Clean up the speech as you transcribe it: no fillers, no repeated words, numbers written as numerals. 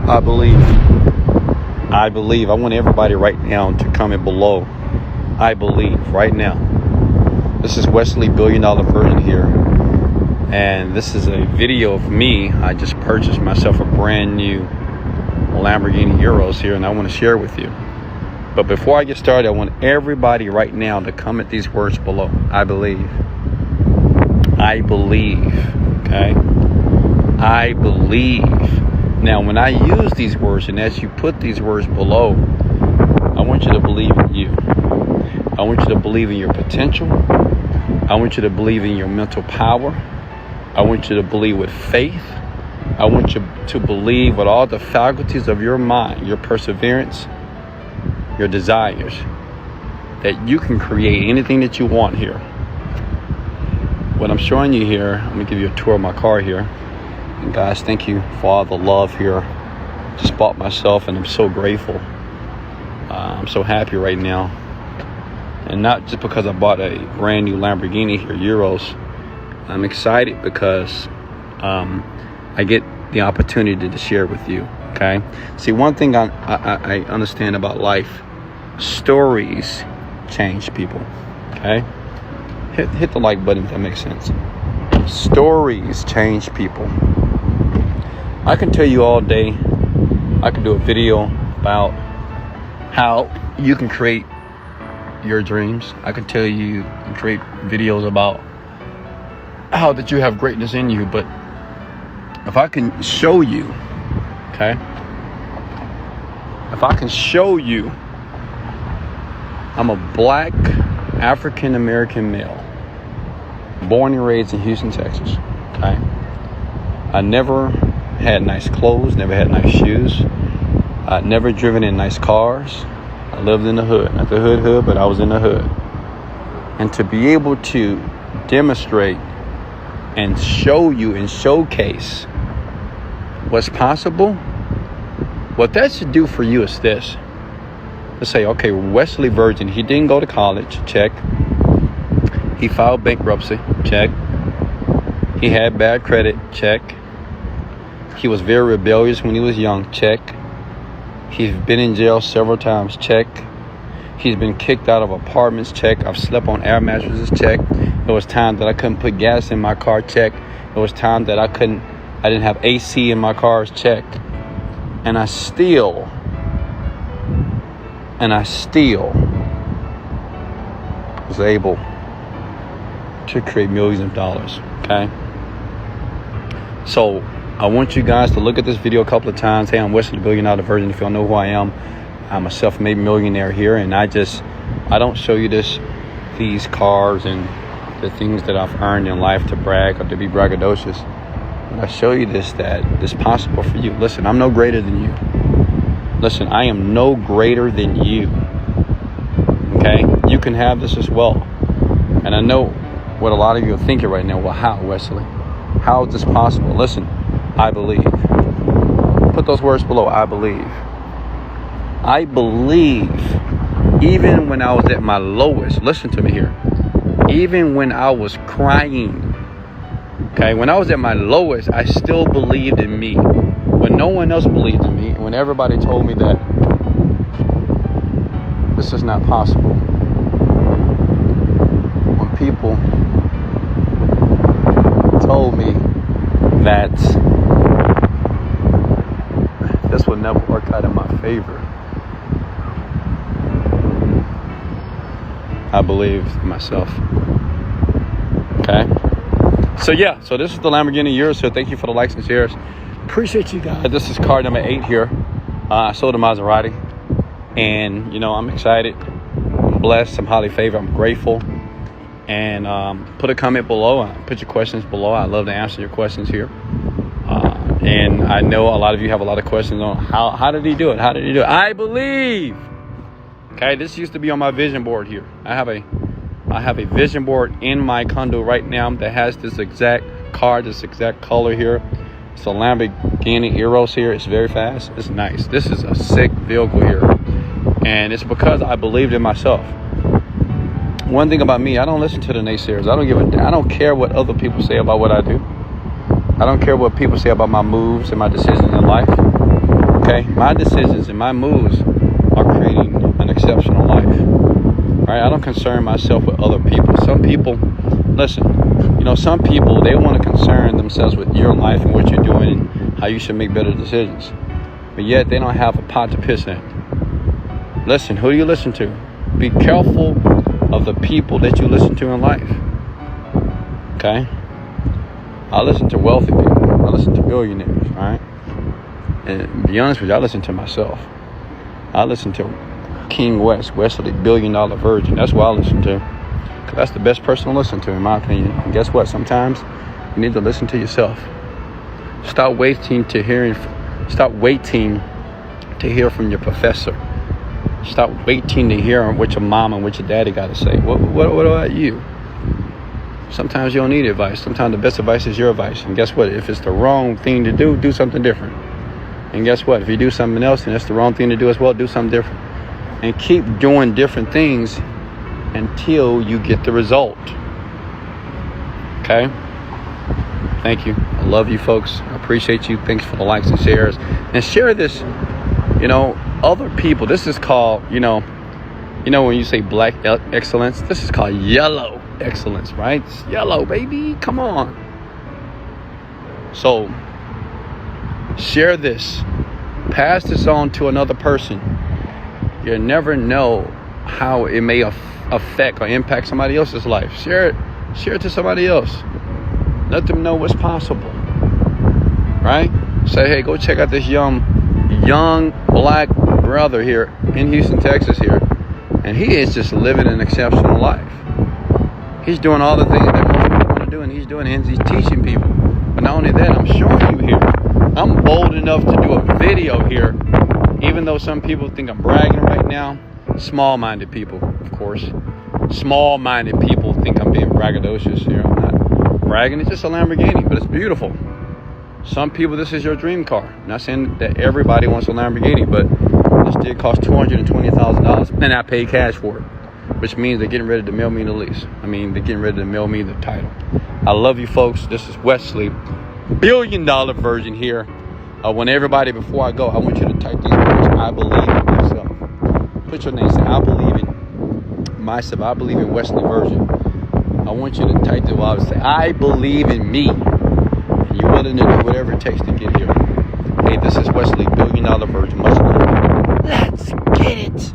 I believe. I believe. I want everybody right now to comment below. I believe right now. This is Wesley $1 billion Virgin here. And this is a video of me. I just purchased myself a brand new Lamborghini Urus here, and I want to share with you. But before I get started, I want everybody right now to comment these words below. I believe. I believe. Okay? I believe. Now, when I use these words, and as you put these words below, I want you to believe in you. I want you to believe in your potential. I want you to believe in your mental power. I want you to believe with faith. I want you to believe with all the faculties of your mind, your perseverance, your desires, that you can create anything that you want here. What I'm showing you here, I'm gonna give you a tour of my car here. And guys, thank you for all the love here. Just bought myself, and I'm so grateful. I'm so happy right now. And not just because I bought a brand new Lamborghini here, Urus. I'm excited because I get the opportunity to share with you. Okay. See, one thing I understand about life: stories change people. Okay. Hit the like button if that makes sense. Stories change people. I can tell you all day. I can do a video about how you can create your dreams. I can tell you and create videos about how that you have greatness in you. But if I can show you, okay, if I can show you, I'm a black African American male, born and raised in Houston, Texas. Okay, I never had nice clothes, never had nice shoes. I'd never driven in nice cars. I lived in the hood, not the hood, but I was in the hood. And to be able to demonstrate and show you and showcase what's possible, what that should do for you is this. Let's say, okay, Wesley Virgin, he didn't go to college, check. He filed bankruptcy, check. He had bad credit, check. He was very rebellious when he was young, check. He's been in jail several times, check. He's been kicked out of apartments, check. I've slept on air mattresses, check. There was time that I couldn't put gas in my car, check. There was time that I didn't have AC in my cars, check. And I still was able to create millions of dollars, okay? So I want you guys to look at this video a couple of times. Hey, I'm Wesley $1 billion Virgin. If you don't know who I am, I'm a self-made millionaire here, and I don't show you these cars and the things that I've earned in life to brag or to be braggadocious. But I show you that it's possible for you. Listen, I'm no greater than you. Listen, I am no greater than you. Okay? You can have this as well. And I know what a lot of you are thinking right now. Well, how, Wesley? How is this possible? Listen, I believe. Put those words below. I believe. I believe even when I was at my lowest. Listen to me here. Even when I was crying. Okay, when I was at my lowest, I still believed in me. When no one else believed in me, when everybody told me that this is not possible. When people told me that this would never work out in my favor, I believed in myself. Okay? So yeah, so this is the Lamborghini Urus. So thank you for the likes and shares. Appreciate you guys. This is car number 8 here. I sold a Maserati. And, you know, I'm excited. I'm blessed. I'm highly favored. I'm grateful. And put a comment below. Put your questions below. I love to answer your questions here. And I know a lot of you have a lot of questions on how did he do it? How did he do it? I believe. Okay, this used to be on my vision board here. I have a vision board in my condo right now that has this exact car, this exact color here. It's a Lamborghini Urus here. It's very fast. It's nice. This is a sick vehicle here. And it's because I believed in myself. One thing about me, I don't listen to the naysayers. I don't care what other people say about what I do. I don't care what people say about my moves and my decisions in life. Okay, my decisions and my moves are creating an exceptional life. All right, I don't concern myself with other people. Some people, listen, some people, they want to concern themselves with your life and what you're doing and how you should make better decisions. But yet they don't have a pot to piss in. Listen, who do you listen to? Be careful of the people that you listen to in life. Okay? I listen to wealthy people. I listen to billionaires, all right? And to be honest with you, I listen to myself. I listen to King Wesley, $1 billion Virgin. That's what I listen to. Because that's the best person to listen to, in my opinion. And guess what? Sometimes you need to listen to yourself. Stop waiting to hear from your professor. Stop waiting to hear what your mom and what your daddy got to say. What about you? Sometimes you don't need advice. Sometimes the best advice is your advice. And guess what? If it's the wrong thing to do something different. And guess what? If you do something else and it's the wrong thing to do as well, do something different. And keep doing different things until you get the result. Okay? Thank you. I love you folks. I appreciate you. Thanks for the likes and shares. And share this, other people. This is called, when you say black excellence, this is called yellow excellence, right? It's yellow, baby. Come on. So, share this. Pass this on to another person. You never know how it may affect or impact somebody else's life. Share it to somebody else. Let them know what's possible. Right? Say, hey, go check out this young black brother here in Houston, Texas here. And he is just living an exceptional life. He's doing all the things that most people want to do, and he's doing it, and he's teaching people. But not only that, I'm showing you here. I'm bold enough to do a video here, even though some people think I'm bragging right now. Small-minded people, of course. Small-minded people think I'm being braggadocious here. I'm not bragging. It's just a Lamborghini, but it's beautiful. Some people, this is your dream car. I'm not saying that everybody wants a Lamborghini, but this did cost $220,000, and I paid cash for it, which means they're getting ready to mail me the lease. They're getting ready to mail me the title. I love you, folks. This is Wesley, $1 billion Virgin here. Before I go, I want you to type these words: I believe in myself. Put your name, say, I believe in myself. I believe in Wesley Virgin. I want you to type the words, say, I believe in me. And you're willing to do whatever it takes to get here. Hey, this is Wesley, $1 billion Virgin. Much love. Let's get it.